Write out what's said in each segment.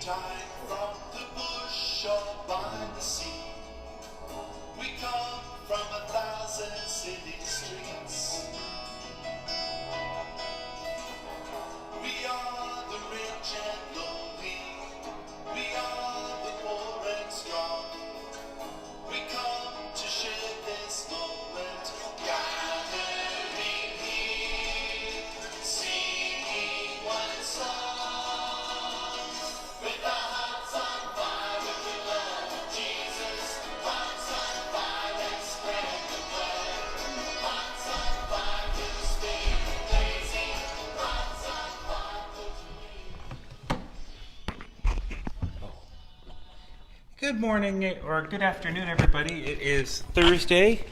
Shine from the bush or by the sea. We come from 1,000 city streets. We are the rich and lonely. We are the poor and strong. We come to share this moment, gathering here, singing one song. With our hearts on fire with the love of Jesus. Hearts on fire, let's spread the word. Hearts on fire to stay blazing. Hearts on fire to Good morning or good afternoon, everybody. It is Thursday,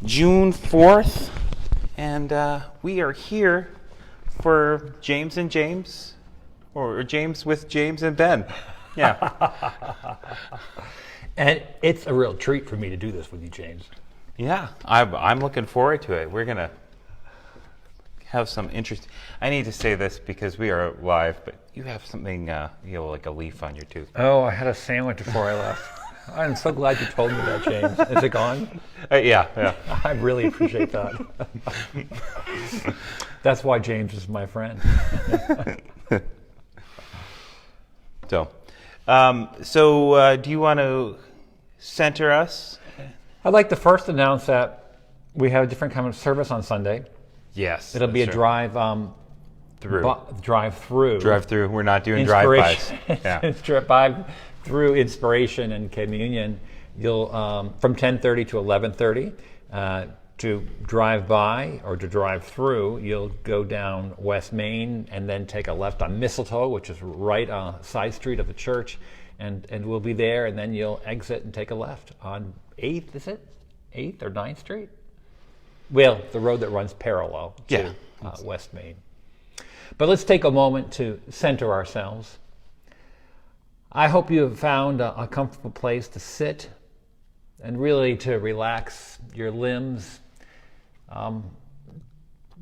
June 4th, and we are here for James and James, or James with James and Ben. Yeah. And it's a real treat for me to do this with you, James. Yeah, I'm looking forward to it. We're going to have some interest. I need to say this because we are live, but you have something, like a leaf on your tooth. Oh, I had a sandwich before I left. I'm so glad you told me that, James. Is it gone? Yeah. I really appreciate that. That's why James is my friend. So do you want to center us? I'd like to first announce that we have a different kind of service on Sunday. Yes. It'll be a drive-through. Drive-through. We're not doing drive-bys. Yeah. Drive-through inspiration and communion. You'll from 10:30 to 11:30 to drive by or to drive through. You'll go down West Main and then take a left on Mistletoe, which is right on side street of the church, and we'll be there. And then you'll exit and take a left on 8th. Is it 8th or 9th Street? Well, the road that runs parallel to West Main. But let's take a moment to center ourselves. I hope you have found a comfortable place to sit and really to relax your limbs.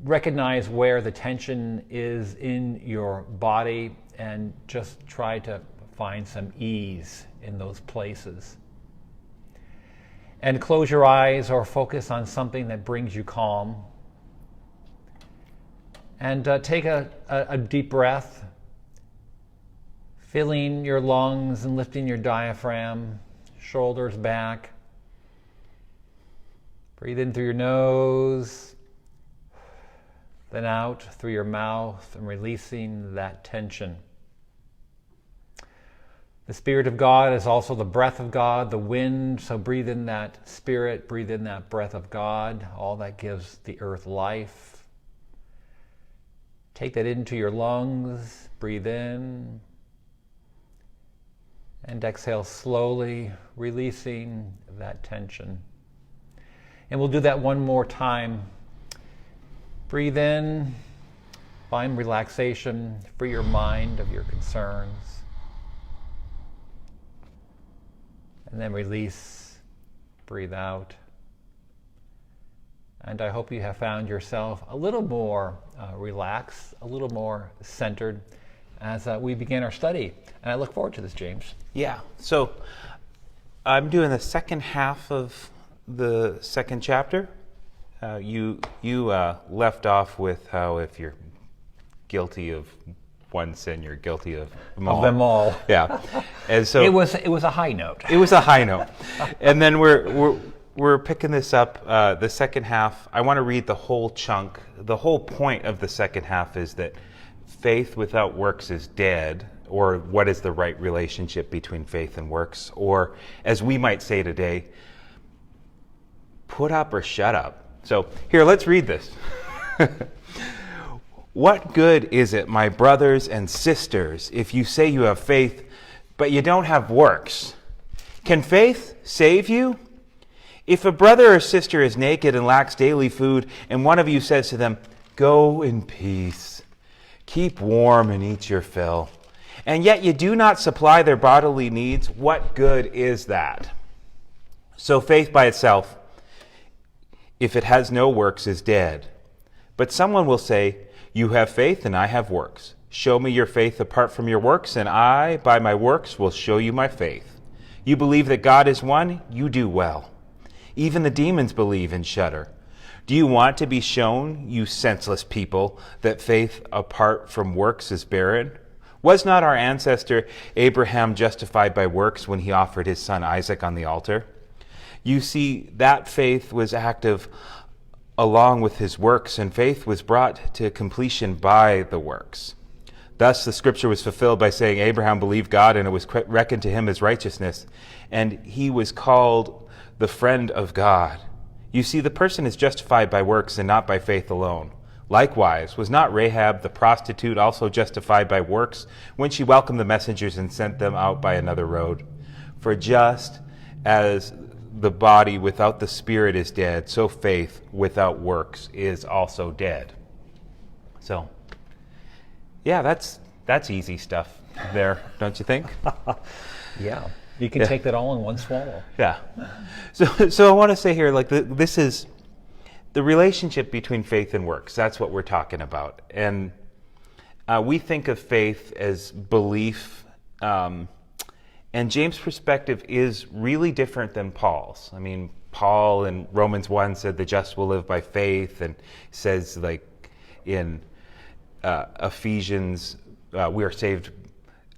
Recognize where the tension is in your body and just try to find some ease in those places. And close your eyes or focus on something that brings you calm. And take a deep breath, filling your lungs and lifting your diaphragm, shoulders back. Breathe in through your nose, then out through your mouth, and releasing that tension. The Spirit of God is also the breath of God, the wind. So breathe in that Spirit, breathe in that breath of God, all that gives the earth life. Take that into your lungs, breathe in, and exhale slowly, releasing that tension. And we'll do that one more time. Breathe in, find relaxation, free your mind of your concerns. And then release, breathe out. And I hope you have found yourself a little more relaxed, a little more centered as we begin our study. And I look forward to this, James. Yeah. So I'm doing the second half of the second chapter. You left off with how if you're guilty of one sin, you're guilty of them all. Of them all. Yeah. And so it was a high note. It was a high note. And then we're picking this up, the second half. I want to read the whole chunk. The whole point of the second half is that faith without works is dead, or what is the right relationship between faith and works? Or, as we might say today, put up or shut up. So here, let's read this. What good is it, my brothers and sisters, if you say you have faith, but you don't have works? Can faith save you? If a brother or sister is naked and lacks daily food, and one of you says to them, "Go in peace, keep warm and eat your fill," and yet you do not supply their bodily needs, what good is that? So faith by itself, if it has no works, is dead. But someone will say, "You have faith and I have works. Show me your faith apart from your works, and I, by my works, will show you my faith. You believe that God is one? You do well. Even the demons believe and shudder. Do you want to be shown, you senseless people, that faith apart from works is barren? Was not our ancestor Abraham justified by works when he offered his son Isaac on the altar? You see, that faith was active along with his works, and faith was brought to completion by the works. Thus the scripture was fulfilled by saying, Abraham believed God, and it was reckoned to him as righteousness, and he was called the friend of God. You see, the person is justified by works and not by faith alone. Likewise, was not Rahab the prostitute also justified by works when she welcomed the messengers and sent them out by another road? For just as the body without the spirit is dead, so faith without works is also dead. So, yeah, that's easy stuff there, don't you think? Yeah. You can take that all in one swallow. Yeah. So I want to say here, like, this is the relationship between faith and works. That's what we're talking about. And we think of faith as belief. And James' perspective is really different than Paul's. I mean, Paul in Romans 1 said the just will live by faith, and says, like, in Ephesians, we are saved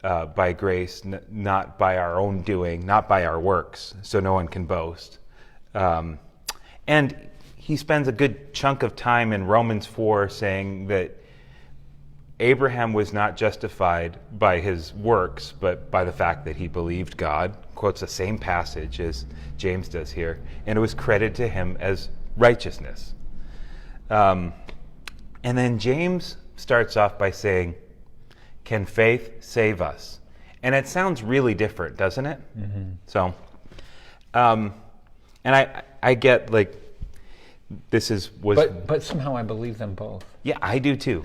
by grace, not by our own doing, not by our works, so no one can boast. And he spends a good chunk of time in Romans 4 saying that Abraham was not justified by his works, but by the fact that he believed God. Quotes the same passage as James does here, and it was credited to him as righteousness. And then James starts off by saying, can faith save us? And it sounds really different, doesn't it? Mm-hmm. So, and I get, like, But somehow I believe them both. Yeah, I do too.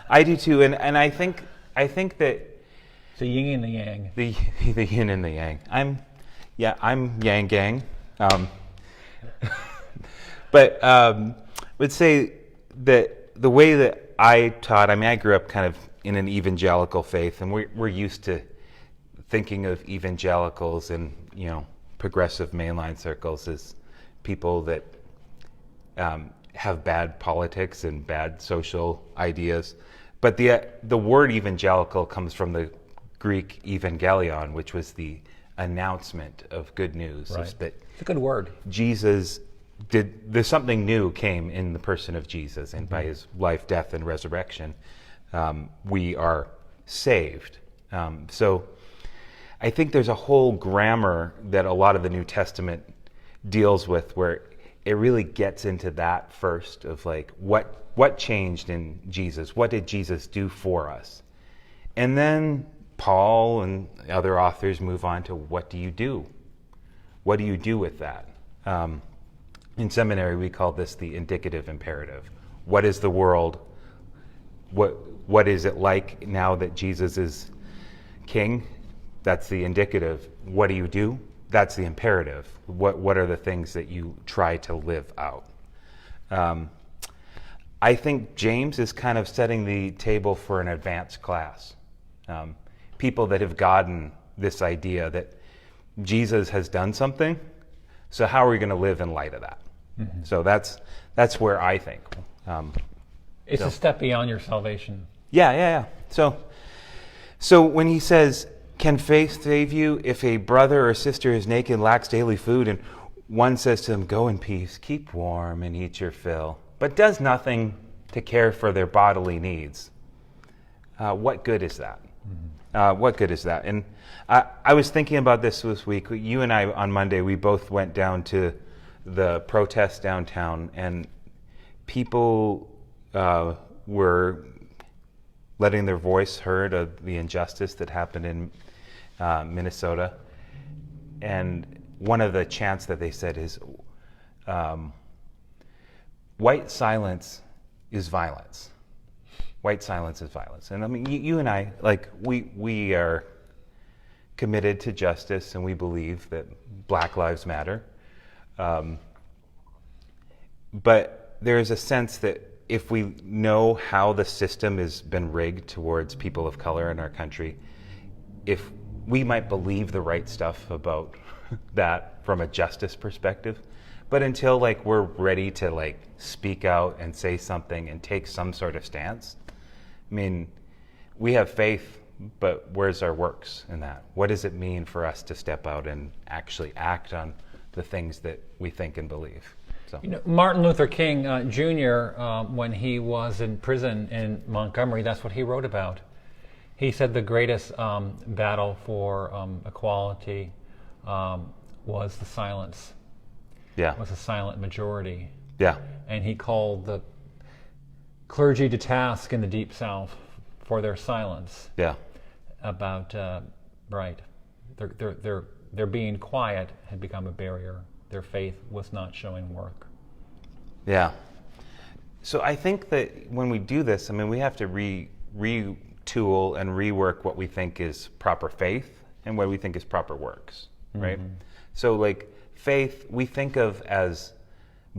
I do too, and I think that the yin and the yang. The yin and the yang. I'm yang gang. But would say that the way that I taught, I mean, I grew up kind of in an evangelical faith, and we're used to thinking of evangelicals and, you know, progressive mainline circles as people that have bad politics and bad social ideas. But the word evangelical comes from the Greek evangelion, which was the announcement of good news. Right. That it's a good word. There's something new came in the person of Jesus, and by his life, death, and resurrection, we are saved. So I think there's a whole grammar that a lot of the New Testament deals with, where it really gets into that first of, like, what changed in Jesus? What did Jesus do for us? And then Paul and other authors move on to, what do you do? What do you do with that? In seminary, we call this the indicative imperative. What is the world? What is it like now that Jesus is king? That's the indicative. What do you do? That's the imperative. What are the things that you try to live out? I think James is kind of setting the table for an advanced class. People that have gotten this idea that Jesus has done something, so how are we going to live in light of that? Mm-hmm. So that's where I think. It's a step beyond your salvation. Yeah. So when he says, can faith save you if a brother or sister is naked and lacks daily food, and one says to them, go in peace, keep warm and eat your fill, but does nothing to care for their bodily needs? What good is that? Mm-hmm. What good is that? And I was thinking about this week. You and I, on Monday, we both went down to the protest downtown, and people were letting their voice heard of the injustice that happened in Minnesota. And one of the chants that they said is, white silence is violence. White silence is violence. And I mean, you and I, like, we are committed to justice, and we believe that Black Lives Matter. But there is a sense that if we know how the system has been rigged towards people of color in our country, if we might believe the right stuff about that from a justice perspective, but until like we're ready to like speak out and say something and take some sort of stance, I mean, we have faith, but where's our works in that? What does it mean for us to step out and actually act on the things that we think and believe? So. Martin Luther King Jr., when he was in prison in Montgomery, that's what he wrote about. He said the greatest battle for equality was the silence. Yeah. Was a silent majority. Yeah. And he called the clergy to task in the Deep South for their silence. Yeah. About right, their being quiet had become a barrier. Their faith was not showing work. Yeah. So I think that when we do this, I mean, we have to retool and rework what we think is proper faith and what we think is proper works, right? Mm-hmm. So like faith, we think of as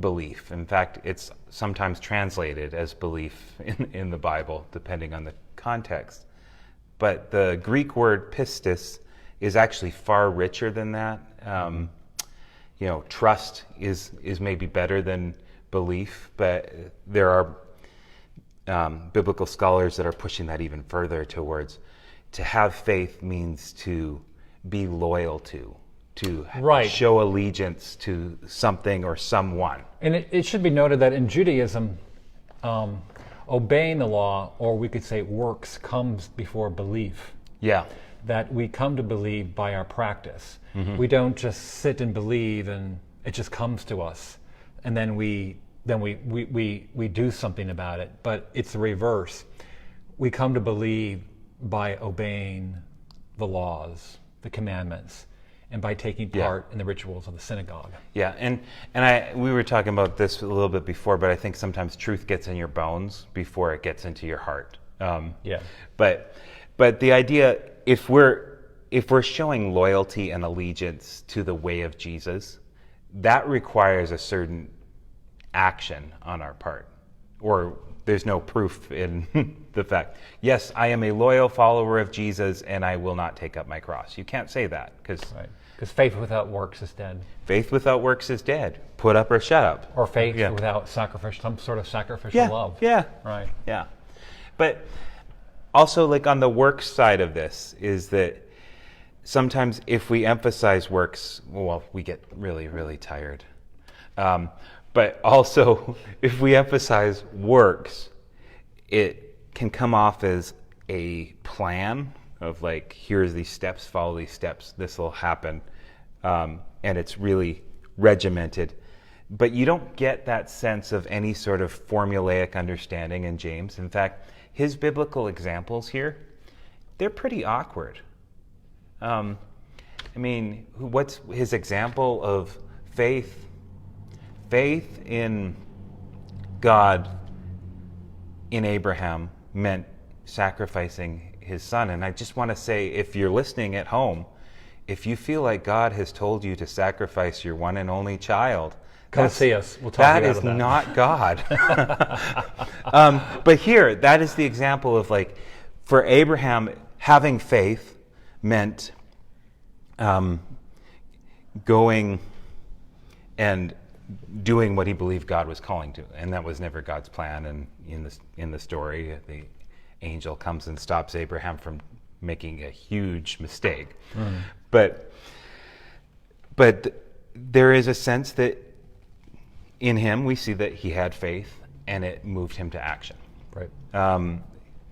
belief. In fact, it's sometimes translated as belief in the Bible, depending on the context. But the Greek word pistis is actually far richer than that. Trust is maybe better than belief, but there are biblical scholars that are pushing that even further towards to have faith means to be loyal to right. Show allegiance to something or someone. And it should be noted that in Judaism, obeying the law, or we could say works, comes before belief. Yeah. That we come to believe by our practice. Mm-hmm. We don't just sit and believe and it just comes to us, and then we do something about it. But it's the reverse. We come to believe by obeying the laws, the commandments, and by taking part in the rituals of the synagogue. Yeah, and we were talking about this a little bit before, but I think sometimes truth gets in your bones before it gets into your heart. But the idea, if we're showing loyalty and allegiance to the way of Jesus, that requires a certain action on our part, or there's no proof in the fact, yes, I am a loyal follower of Jesus and I will not take up my cross. You can't say that because faith without works is dead. Faith without works is dead. Put up or shut up. Or faith without some sort of sacrificial love. Yeah. Right. Yeah. But also, like on the works side of this, is that sometimes if we emphasize works, well, we get really, really tired. But also, if we emphasize works, it can come off as a plan of like, here's these steps, follow these steps, this will happen. And it's really regimented. But you don't get that sense of any sort of formulaic understanding in James. In fact, his biblical examples here, they're pretty awkward. What's his example of faith? Faith in God in Abraham meant sacrificing his son. And I just want to say, if you're listening at home, if you feel like God has told you to sacrifice your one and only child, come see us. We'll talk that is not God. But here, that is the example of like, for Abraham, having faith meant going and doing what he believed God was calling to, and that was never God's plan. And in the story, the angel comes and stops Abraham from making a huge mistake. Mm. But there is a sense that in him we see that he had faith, and it moved him to action. Right.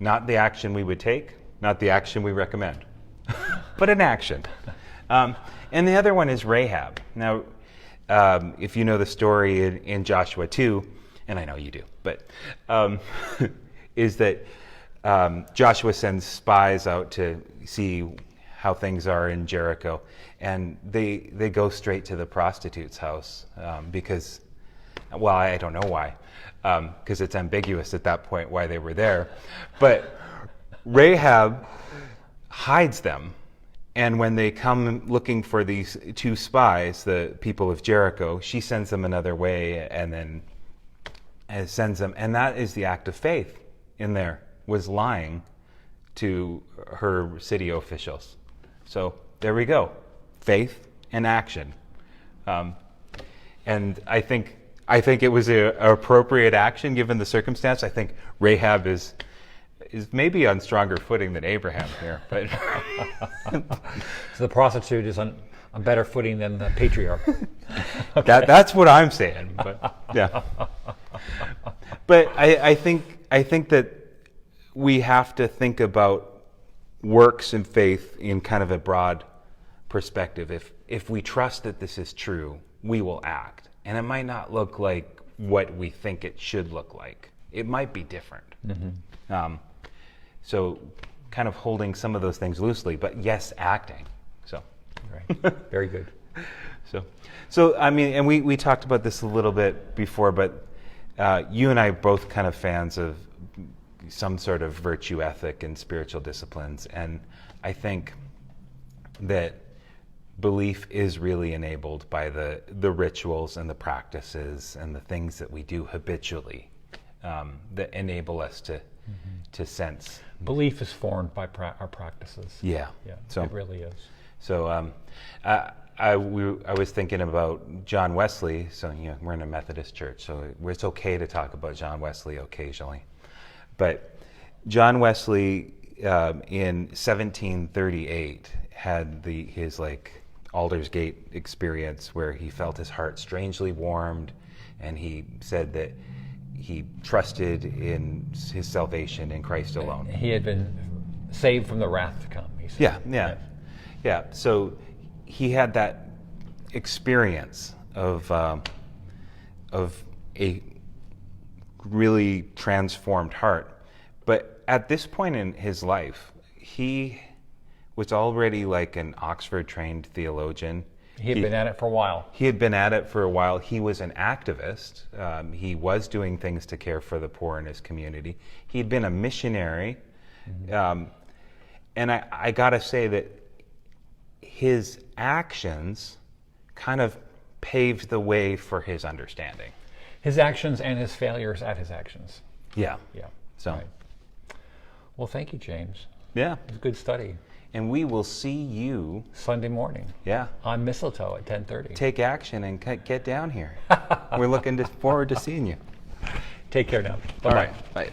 Not the action we would take, not the action we recommend, but an action. And the other one is Rahab. Now, if you know the story in Joshua 2, and I know you do, but is that Joshua sends spies out to see how things are in Jericho, and they go straight to the prostitute's house because, well, I don't know why, because it's ambiguous at that point why they were there, but Rahab hides them. And when they come looking for these two spies, the people of Jericho, she sends them another way, and and sends them. And that is the act of faith in there, was lying to her city officials. So there we go. Faith and action. And I think it was an appropriate action given the circumstance. I think Rahab is maybe on stronger footing than Abraham here. But So the prostitute is on better footing than the patriarch. that's what I'm saying. But yeah. But I think that we have to think about works and faith in kind of a broad perspective. If we trust that this is true, we will act. And it might not look like what we think it should look like. It might be different. So kind of holding some of those things loosely, but yes, acting. So Right. Very good. So I mean, and we talked about this a little bit before, but you and I are both kind of fans of some sort of virtue ethic and spiritual disciplines. And I think that belief is really enabled by the rituals and the practices and the things that we do habitually that enable us to sense. Belief is formed by our practices. Yeah. So it really is. So I was thinking about John Wesley. So we're in a Methodist church, so it's okay to talk about John Wesley occasionally. But John Wesley in 1738 had his Aldersgate experience where he felt his heart strangely warmed, and he said that he trusted in his salvation in Christ alone. He had been saved from the wrath to come, he said. Yeah. So he had that experience of a really transformed heart. But at this point in his life, he was already like an Oxford-trained theologian. He had been at it for a while. He had been at it for a while. He was an activist. He was doing things to care for the poor in his community. He'd been a missionary. And I got to say that his actions kind of paved the way for his understanding. His actions and his failures at his actions. Yeah. So. Right. Well, thank you, James. Yeah. It was a good study. And we will see you Sunday morning. Yeah. On Mistletoe at 10:30. Take action and get down here. We're looking forward to seeing you. Take care now. Bye-bye. All right. Bye.